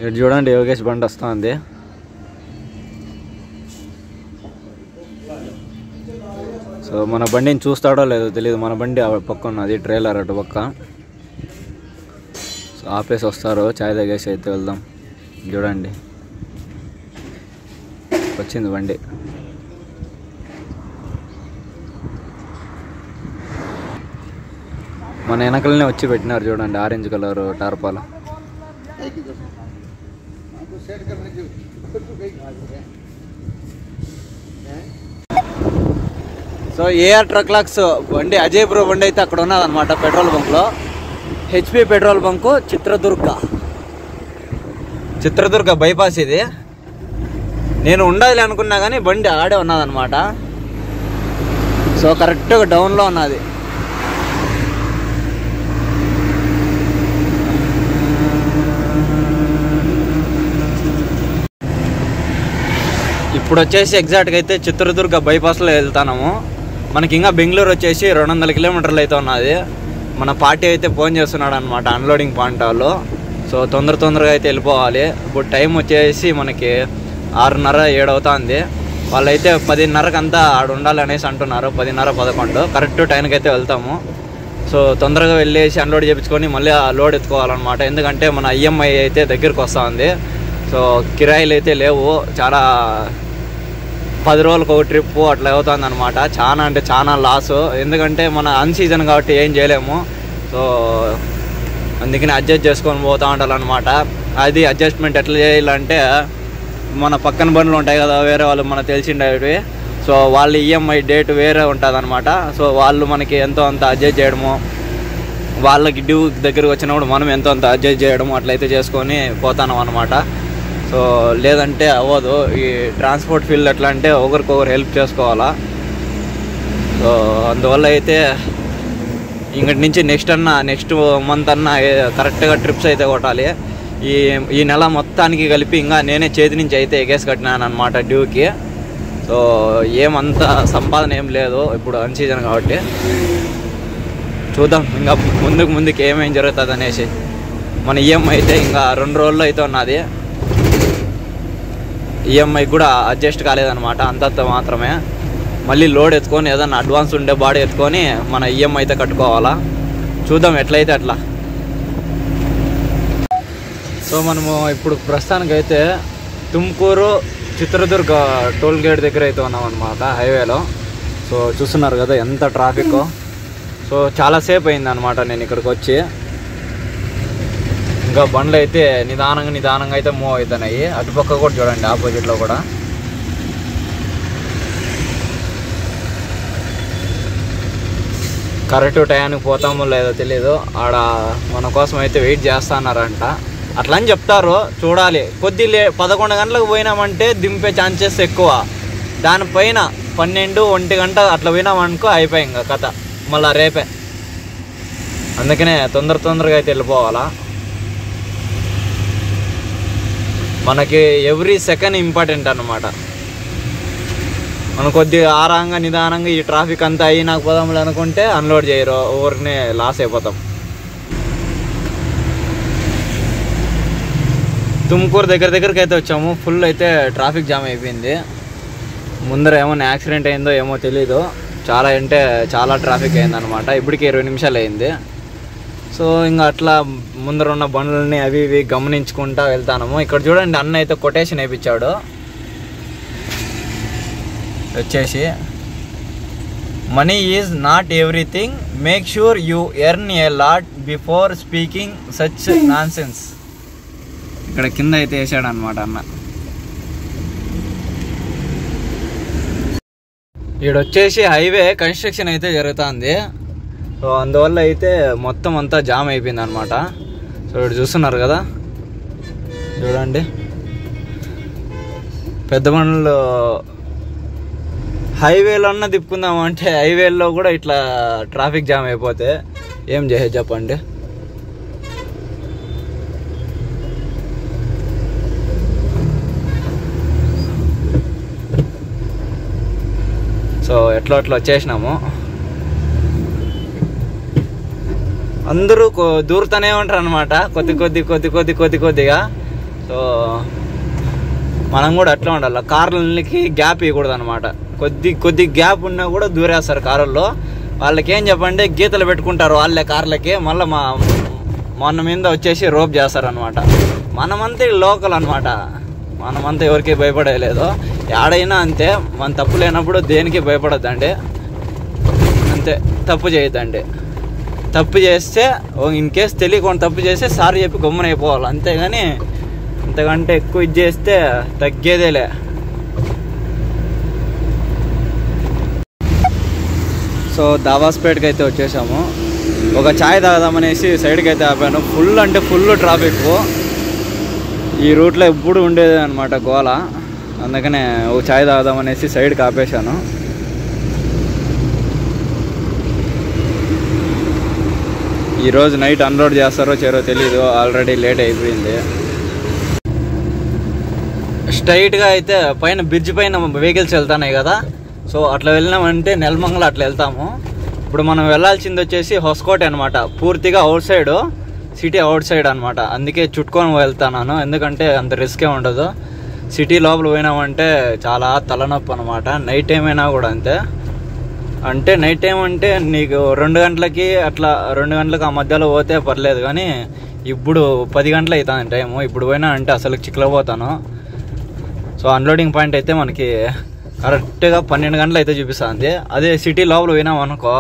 ఇటు చూడండి యోగేష్ బండి వస్తుంది. సో మన బండిని చూస్తాడో లేదో తెలియదు. మన బండి పక్క ఉన్నది, ట్రైలర్ అటు పక్క. సో ఆపేసి వస్తారు, చాయ్ తాగేసి అయితే వెళ్దాం. చూడండి వచ్చింది బండి. మన వెనకలనే వచ్చి పెట్టినారు చూడండి, ఆరెంజ్ కలర్ టార్పాల. సో ఏఆర్ ట్రక్ లాక్స్ బండి, అజయ్ బ్రో బండి అయితే అక్కడ ఉన్నదన్నమాట పెట్రోల్ బంక్లో. HP petrol bunk, Chitradurga bypass ఇది. నేను ఉండాలి అనుకున్నా కానీ బండి ఆడే ఉన్నదన్నమాట. సో కరెక్ట్గా డౌన్లో ఉన్నది. ఇప్పుడు వచ్చేసి ఎగ్జాక్ట్గా అయితే చిత్రదుర్గ బైపాస్లో వెళ్తాము. మనకి ఇంకా బెంగళూరు వచ్చేసి 200 కిలోమీటర్లు అయితే ఉన్నది. మన పార్టీ అయితే ఫోన్ చేస్తున్నాడు అనమాట అన్లోడింగ్ పాయింట్ వాళ్ళు. సో తొందరగా అయితే వెళ్ళిపోవాలి. ఇప్పుడు టైం వచ్చేసి మనకి 6:30-7 అవుతుంది. వాళ్ళైతే 10:30కి అంతా ఆడ ఉండాలి అనేసి అంటున్నారు. 10:30-11 కరెక్ట్ టైంకి అయితే వెళ్తాము. సో తొందరగా వెళ్ళేసి అన్లోడ్ చేయించుకొని మళ్ళీ ఆ లోడ్ ఎత్తుకోవాలన్నమాట. ఎందుకంటే మన ఈఎంఐ అయితే దగ్గరికి వస్తూ ఉంది. సో కిరాయిలు అయితే లేవు, చాలా 10 రోజులకు ఒక ట్రిప్పు అట్లా అవుతుంది అనమాట. చాలా అంటే చాలా లాసు. ఎందుకంటే మన అన్సీజన్ కాబట్టి ఏం చేయలేము. సో అందుకని అడ్జస్ట్ చేసుకొని పోతూ ఉండాలన్నమాట. అది అడ్జస్ట్మెంట్ ఎట్లా చేయాలంటే, మన పక్కన బండ్లు ఉంటాయి కదా వేరే వాళ్ళు మనకు తెలిసిండేవి. సో వాళ్ళ ఈఎంఐ డేట్ వేరే ఉంటుంది అనమాట. సో వాళ్ళు మనకి ఎంతో అంత అడ్జస్ట్ చేయడము, వాళ్ళకి డ్యూ దగ్గరకు వచ్చినప్పుడు మనం ఎంతో అంత అడ్జస్ట్ చేయడము అట్లయితే చేసుకొని పోతాం అనమాట. సో లేదంటే అవ్వదు. ఈ ట్రాన్స్పోర్ట్ ఫీల్డ్ ఎట్లా అంటే ఒకరికొకరు హెల్ప్ చేసుకోవాలా. సో అందువల్ల అయితే ఇంకటి నుంచి నెక్స్ట్ మంత్ అన్నా కరెక్ట్గా ట్రిప్స్ అయితే కొట్టాలి. ఈ నెల మొత్తానికి కలిపి ఇంకా నేనే చేతి నుంచి అయితే ఎగేసి కట్టినాను అనమాట డ్యూకి. సో ఏమంత సంపాదన ఏం లేదు ఇప్పుడు అన్సీజన్ కాబట్టి. చూద్దాం ఇంకా ముందుకు ఏమేం జరుగుతుంది అనేసి. మన ఈఎంఐ అయితే ఇంకా 2 రోజుల్లో అయితే ఉన్నది. ఈఎంఐ కూడా అడ్జస్ట్ కాలేదన్నమాట, అంతంత మాత్రమే. మళ్ళీ లోడ్ ఎత్తుకొని ఏదన్నా అడ్వాన్స్ ఉండే బాడీ ఎత్తుకొని మన ఈఎంఐ అయితే కట్టుకోవాలా. చూద్దాం ఎట్లయితే అట్లా. సో మనము ఇప్పుడు ప్రస్తుతానికైతే తుమ్కూరు చిత్రదుర్గ టోల్ గేట్ దగ్గర అయితే ఉన్నాం అనమాట, హైవేలో. సో చూస్తున్నారు కదా ఎంత ట్రాఫిక్. సో చాలాసేపు అయింది అనమాట నేను ఇక్కడికి వచ్చి. ఇంకా బండ్లు అయితే నిదానంగా అయితే మూవ్ అవుతున్నాయి. అటుపక్క కూడా చూడండి, ఆపోజిట్లో కూడా. కరెక్ట్ టయానికి పోతామో లేదో తెలీదు. ఆడ మన కోసం అయితే వెయిట్ చేస్తున్నారంట. అట్లా అని చెప్తారు, చూడాలి. 11 గంటలకు పోయినామంటే దింపే ఛాన్సెస్ ఎక్కువ. దానిపైన 12-1 గంట అట్లా పోయినామనుకో అయిపోయి ఇంకా కథ, మళ్ళీ రేపే. అందుకనే తొందరగా అయితే వెళ్ళిపోవాలా. మనకి ఎవ్రీ సెకండ్ ఇంపార్టెంట్ అన్నమాట. మనం కొద్దిగా ఆరాంగా నిదానంగా ఈ ట్రాఫిక్ అంతా అయ్యి నాకు పోదాములు అనుకుంటే అన్లోడ్ చేయరు, ఊరినే లాస్ అయిపోతాం. తుమ్కూరు దగ్గరికి అయితే వచ్చాము. ఫుల్ అయితే ట్రాఫిక్ జామ్ అయిపోయింది. ముందర ఏమన్నా యాక్సిడెంట్ అయిందో ఏమో తెలీదు. చాలా ట్రాఫిక్ అయిందనమాట. ఇప్పటికి 20 నిమిషాలు అయింది. సో ఇంకా అట్లా ముందర ఉన్న బండ్లని అవి ఇవి గమనించుకుంటా వెళ్తాము. ఇక్కడ చూడండి, అన్న అయితే కొటేషన్ వేయించాడు వచ్చేసి, money is not everything, make sure you earn a lot before speaking such nonsense. ఇక్కడ కింద అయితే వేసాడు అనమాట అన్న. ఈడొచ్చేసి హైవే కన్స్ట్రక్షన్ అయితే జరుగుతుంది. సో అందువల్ల అయితే మొత్తం అంతా జామ్ అయిపోయింది అనమాట. సో ఇక్కడ చూస్తున్నారు కదా, చూడండి పెద్ద బండ్లు హైవేలో అన్న తిప్పుకుందాం అంటే హైవేలో కూడా ఇట్లా ట్రాఫిక్ జామ్ అయిపోతే ఏం చేసే చెప్పండి. సో ఎట్లా వచ్చేసినాము. అందరూ దూరుతూనే ఉంటారు అనమాట, కొద్దిగా. సో మనం కూడా అట్లా ఉండాలి, కార్లకి గ్యాప్ ఇవ్వకూడదు అనమాట. కొద్ది గ్యాప్ ఉన్నా కూడా దూరేస్తారు కారుల్లో. వాళ్ళకి ఏం చెప్పండి, గీతలు పెట్టుకుంటారు వాళ్ళే కార్లకి, మళ్ళీ మన మీద వచ్చేసి రోప్ చేస్తారనమాట. మనమంతా లోకల్ అనమాట, మనమంతా ఎవరికి భయపడలేదు. ఏడైనా అంతే, మన తప్పు లేనప్పుడు దేనికి భయపడద్దండి, అంతే. తప్పు చేయొద్దండి. తప్పు చేస్తే ఇన్ కేస్ తెలియకుండా తప్పు చేస్తే సారీ చెప్పి గమ్మున అయిపోవాలి, అంతేగాని అంతకంటే ఎక్కువ ఇది చేస్తే తగ్గేదేలే. సో దావాస్పేట్కి అయితే వచ్చేసాము. ఒక ఛాయ్ తాగదామనేసి సైడ్కి అయితే ఆపాను. ఫుల్ అంటే ఫుల్ ట్రాఫిక్. ఈ రూట్లో ఎప్పుడు ఉండేది అనమాట గోల, అందుకనే ఒక ఛాయ్ తాగదామనేసి సైడ్కి ఆపేశాను. ఈరోజు నైట్ అన్లోడ్ చేస్తారో చేరో తెలీదు, ఆల్రెడీ లేట్ అయిపోయింది. స్ట్రైట్గా అయితే పైన బ్రిడ్జ్ పైన వెహికల్స్ వెళ్తున్నాయి కదా, సో అట్లా వెళ్ళినామంటే నెలమంగళ అట్లా వెళ్తాము. ఇప్పుడు మనం వెళ్ళాల్సింది వచ్చేసి హొస్కోట అనమాట, పూర్తిగా out side, city out side అనమాట. అందుకే చుట్టుకొని వెళ్తాను, ఎందుకంటే అంత రిస్కే ఉండదు. సిటీ లోపల పోయినామంటే చాలా తలనొప్పి అనమాట. నైట్ టైం అయినా కూడా అంతే. అంటే నైట్ టైం అంటే నీకు 2 గంటలకి అట్లా 2 గంటలకు ఆ మధ్యలో పోతే పర్లేదు, కానీ ఇప్పుడు 10 గంటలు అవుతుంది టైము. ఇప్పుడు పోయినా అంటే అసలు చిక్కలేకపోతాను. సో అన్లోడింగ్ పాయింట్ అయితే మనకి కరెక్ట్గా 12 గంటలు అయితే చూపిస్తుంది. అదే సిటీ లోపల పోయినాం అనుకో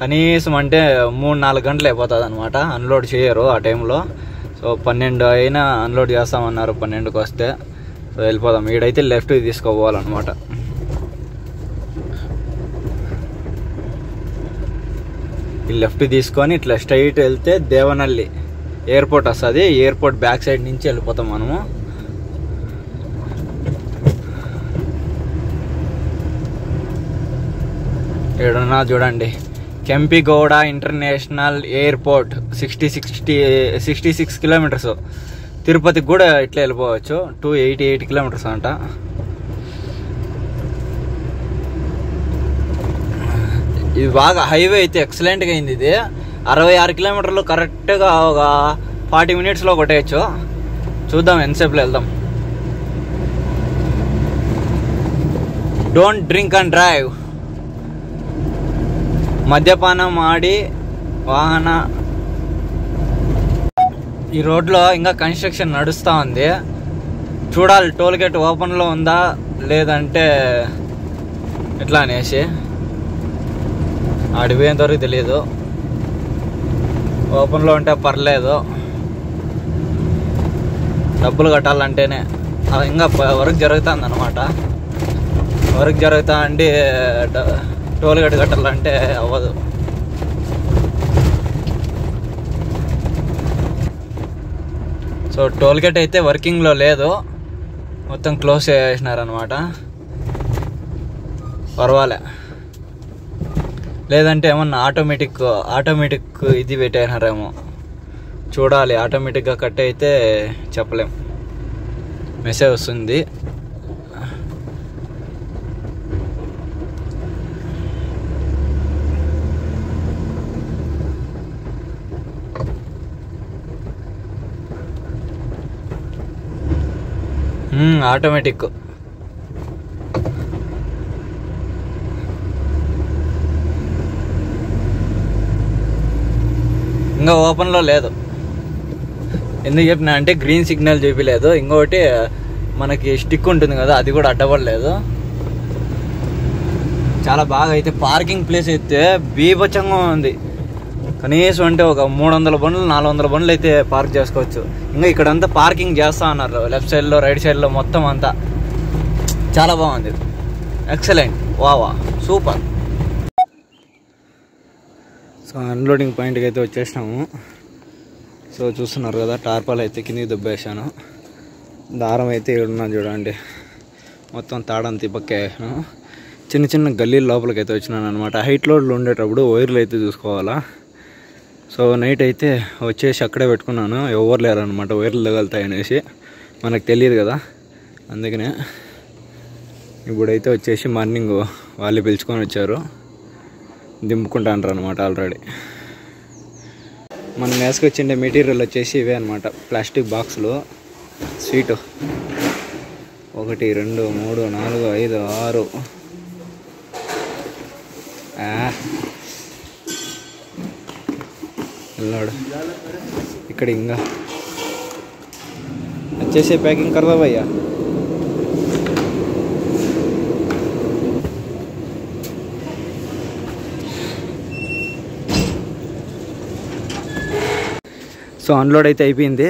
కనీసం అంటే 3-4 గంటలు అయిపోతుంది అనమాట. అన్లోడ్ చేయరు ఆ టైంలో. సో 12 అయినా అన్లోడ్ చేస్తామన్నారు, 12కి వస్తే. సో వెళ్ళిపోదాం. ఈడైతే లెఫ్ట్ తీసుకోపోవాలన్నమాట. ఈ లెఫ్ట్ తీసుకొని ఇట్లా స్ట్రైట్ వెళ్తే దేవనహల్లి ఎయిర్పోర్ట్ వస్తుంది. ఎయిర్పోర్ట్ బ్యాక్ సైడ్ నుంచి వెళ్ళిపోతాం మనము. ఏడున్నా చూడండి, కెంపిగౌడ ఇంటర్నేషనల్ ఎయిర్పోర్ట్ 66 కిలోమీటర్స్. తిరుపతికి కూడా ఇట్లా వెళ్ళిపోవచ్చు, 288 కిలోమీటర్స్ అంట. ఇది బాగా హైవే అయితే ఎక్సలెంట్గా అయింది. ఇది 66 కిలోమీటర్లు కరెక్ట్గా ఒక 40 మినిట్స్లో కొట్టేయచ్చు. చూద్దాం ఎంతసేపులో వెళ్దాం. Don't drink and drive. మద్యపానం ఆడి వాహన. ఈ రోడ్లో ఇంకా కన్స్ట్రక్షన్ నడుస్తూ ఉంది. చూడాలి టోల్ గేట్ ఓపెన్లో ఉందా లేదంటే ఎట్లా అనేసి. ఆడిపోయేంతవరకు తెలియదు. ఓపెన్లో ఉంటే పర్లేదు, డబ్బులు కట్టాలంటేనే. ఇంకా వర్క్ జరుగుతుంది అనమాట. వర్క్ జరుగుతా అంటే టోల్ గేట్ కట్టాలంటే అవ్వదు. సో టోల్ గేట్ అయితే వర్కింగ్లో లేదు, మొత్తం క్లోజ్ చేసినారనమాట. పర్వాలే, లేదంటే ఏమన్నా ఆటోమేటిక్ ఇది పెట్టినారేమో చూడాలి. ఆటోమేటిక్గా కట్ అయితే చెప్పలేం, మెసేజ్ వస్తుంది. ఆటోమేటిక్. ఇంకా ఓపెన్లో లేదు. ఎందుకు చెప్పినా అంటే గ్రీన్ సిగ్నల్ చూపించలేదు. ఇంకొకటి మనకి స్టిక్ ఉంటుంది కదా, అది కూడా అడ్డపడలేదు. చాలా బాగా అయితే పార్కింగ్ ప్లేస్ అయితే బీభత్సంగా ఉంది. కనీసం అంటే ఒక 300 బండ్లు 400 బండ్లు అయితే పార్క్ చేసుకోవచ్చు. ఇంకా ఇక్కడంతా పార్కింగ్ చేస్తా ఉన్నారు, లెఫ్ట్ సైడ్లో రైట్ సైడ్లో మొత్తం అంతా. చాలా బాగుంది, ఎక్సలెంట్, వావా, సూపర్. సో అన్లోడింగ్ పాయింట్కి అయితే వచ్చేసినాము. సో చూస్తున్నారు కదా, టార్పాల్ అయితే కిందికి దెబ్బేసాను. దారం అయితే ఏడున్నా చూడండి, మొత్తం తాడంత పక్క వేసాను. చిన్న గల్లీల లోపలికి అయితే వచ్చినాను అనమాట. హైట్ లోడ్లు ఉండేటప్పుడు వైర్లు అయితే చూసుకోవాలా. సో నైట్ అయితే వచ్చేసి అక్కడే పెట్టుకున్నాను, ఎవరు లేరనమాట, వైర్లు తగులుతాయి అనేసి. మనకు తెలియదు కదా, అందుకనే. ఇప్పుడైతే వచ్చేసి మార్నింగ్ వాళ్ళు పిలుచుకొని వచ్చారు, దింపుకుంటాను అనమాట. ఆల్రెడీ మనం వేసుకొచ్చిండే మెటీరియల్ వచ్చేసి ఇవే అనమాట, ప్లాస్టిక్ బాక్సులు. స్వీటు 1 2 3 4 5 6 వెళ్ళాడు ఇక్కడ ఇంకా अच्छे पैकिंग कर दो भैया। సో అన్లోడ్ అయితే అయిపోయింది,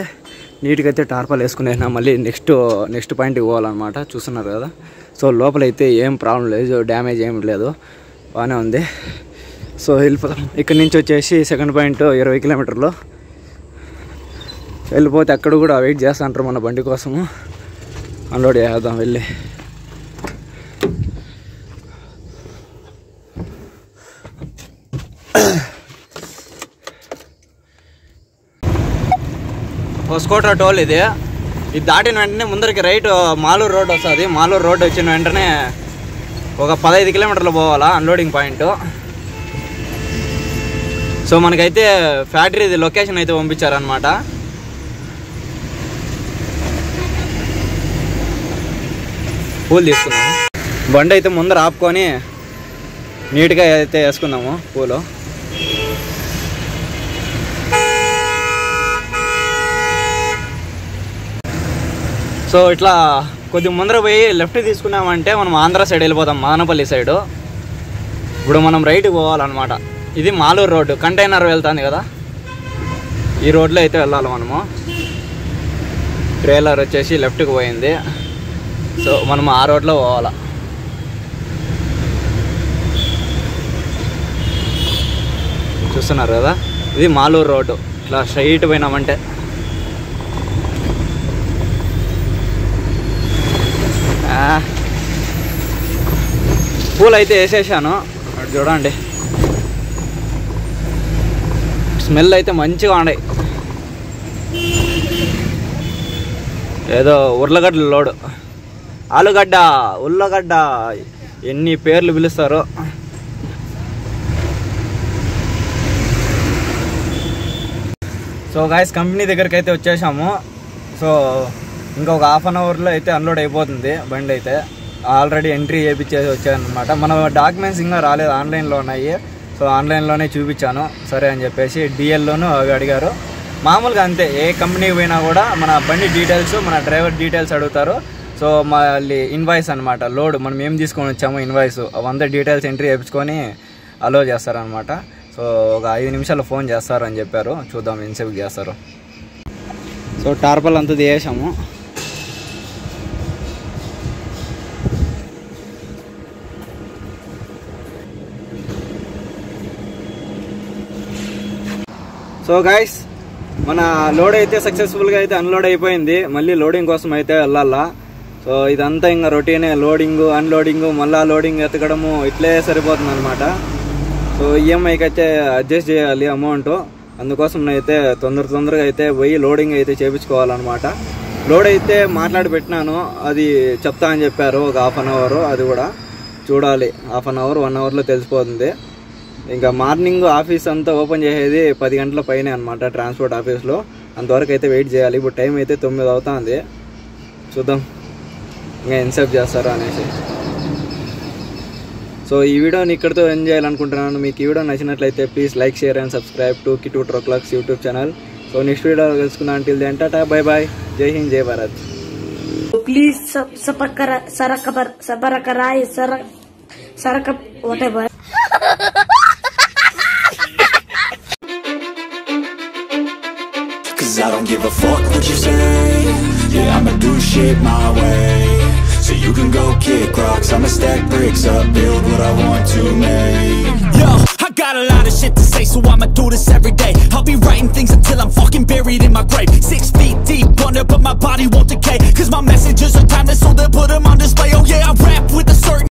నీట్గా అయితే టార్పాలు వేసుకునేనా మళ్ళీ నెక్స్ట్ పాయింట్కి పోవాలన్నమాట. చూస్తున్నారు కదా, సో లోపలైతే ఏం ప్రాబ్లం లేదు, డ్యామేజ్ ఏం లేదు, బాగానే ఉంది. సో వెళ్ళిపోతాం. ఇక్కడ నుంచి వచ్చేసి సెకండ్ పాయింట్ 20 కిలోమీటర్లు వెళ్ళిపోతే అక్కడ కూడా వెయిట్ చేస్తా అంటారు మన బండి కోసము. అన్లోడ్ చేద్దాం వెళ్ళి. హోస్కోట టోల్ ఇది దాటిన వెంటనే ముందరికి రైట్ మాలూరు రోడ్ వస్తుంది. మాలూరు రోడ్ వచ్చిన వెంటనే ఒక 15 కిలోమీటర్లు పోవాలా అన్లోడింగ్ పాయింట్. సో మనకైతే ఫ్యాక్టరీది లొకేషన్ అయితే పంపించారనమాట. పూలు తీసుకున్నాము, బండి అయితే ముందర ఆపుకొని నీట్గా అయితే వేసుకున్నాము పూలు. సో ఇట్లా కొద్దిగా ముందర పోయి లెఫ్ట్ తీసుకున్నామంటే మనం ఆంధ్ర సైడ్ వెళ్ళిపోతాం, మదనపల్లి సైడు. ఇప్పుడు మనం రైట్కి పోవాలన్నమాట. ఇది మాలూరు రోడ్డు, కంటైనర్ వెళ్తుంది కదా, ఈ రోడ్లో అయితే వెళ్ళాలి మనము. ట్రైలర్ వచ్చేసి లెఫ్ట్కి పోయింది, సో మనం ఆ రోడ్లో పోవాలా. చూస్తున్నారు కదా, ఇది మాలూరు రోడ్డు. ఇట్లా స్ట్రైట్ పోయినామంటే పూలు అయితే వేసేసాను, చూడండి. స్మెల్ అయితే మంచిగా ఉన్నాయి. ఏదో ఉర్లగడ్డల లోడు, ఆలుగడ్డ, ఉల్లగడ్డ, ఎన్ని పేర్లు పిలుస్తారు. సో గాయస్ కంపెనీ దగ్గరికి అయితే వచ్చేసాము. సో ఇంకొక హాఫ్ అన్ అవర్లో అయితే అన్లోడ్ అయిపోతుంది బండి. అయితే ఆల్రెడీ ఎంట్రీ చేయించేసి వచ్చానమాట. మన డాక్యుమెంట్స్ ఇంకా రాలేదు, ఆన్లైన్లో ఉన్నాయి. సో ఆన్లైన్లోనే చూపించాను, సరే అని చెప్పేసి. డిఎల్లోనూ అవి అడిగారు. మామూలుగా అంతే, ఏ కంపెనీకి పోయినా కూడా మన బండి డీటెయిల్స్, మన డ్రైవర్ డీటెయిల్స్ అడుగుతారు. సో మళ్ళీ ఇన్వాయిస్ అనమాట, లోడ్ మనం ఏం తీసుకొని వచ్చామో ఇన్వాయిస్, అవంతా డీటెయిల్స్ ఎంట్రీ చేయించుకొని అలో చేస్తారనమాట. సో ఒక 5 నిమిషాలు ఫోన్ చేస్తారు అని చెప్పారు. చూద్దాం ఎంతసేపు చేస్తారు. సో టార్పల్ అంతా తీసేసాము. సో గైస్ మన లోడ్ అయితే సక్సెస్ఫుల్గా అయితే అన్లోడ్ అయిపోయింది. మళ్ళీ లోడింగ్ కోసం అయితే వెళ్ళాలా. సో ఇదంతా ఇంకా రొటీనే, లోడింగ్ అన్లోడింగ్, మళ్ళీ లోడింగ్ ఎత్తకడము, ఇట్లే సరిపోతుంది అనమాట. సో ఈఎంఐకి అయితే అడ్జస్ట్ చేయాలి అమౌంట్. అందుకోసం అయితే తొందరగా అయితే పోయి లోడింగ్ అయితే చేయించుకోవాలన్నమాట. లోడ్ అయితే మాట్లాడి పెట్టినాను, అది చెప్తా అని చెప్పారు. ఒక హాఫ్ అన్ అవర్, అది కూడా చూడాలి. హాఫ్ అన్ అవర్ 1 అవర్లో తెలిసిపోతుంది. ఇంకా మార్నింగ్ ఆఫీస్ అంతా ఓపెన్ చేసేది 10 గంటల పైనే అనమాట, ట్రాన్స్పోర్ట్ ఆఫీస్లో. అంతవరకు అయితే వెయిట్ చేయాలి. ఇప్పుడు టైం అయితే 9 అవుతుంది. చూద్దాం ఇంకా ఎంతసేపు చేస్తారో అనేసి. సో ఈ వీడియోని ఇక్కడితో ఎంజాయ్ చేయాలనుకుంటున్నాను. మీకు ఈ వీడియో నచ్చినట్లయితే please like, share and subscribe to Kittu trucks YouTube channel. So next వీడియోలో కలుసుకుందాం. Until then tata, bye bye, Jai Hind, Jai Bharat. Please సరక whatever. Cause I don't give a fuck what you say. Yeah, I'ma do shit my way. So you can go kick rocks, I'ma stack bricks up, build what I want to make. Yo, I got a lot of shit to say, so I'ma do this every day. I'll be writing things until I'm fucking buried in my grave. 6 feet deep under, but my body won't decay. Cause my messages are timeless, so they'll put them on display. Oh yeah, I rap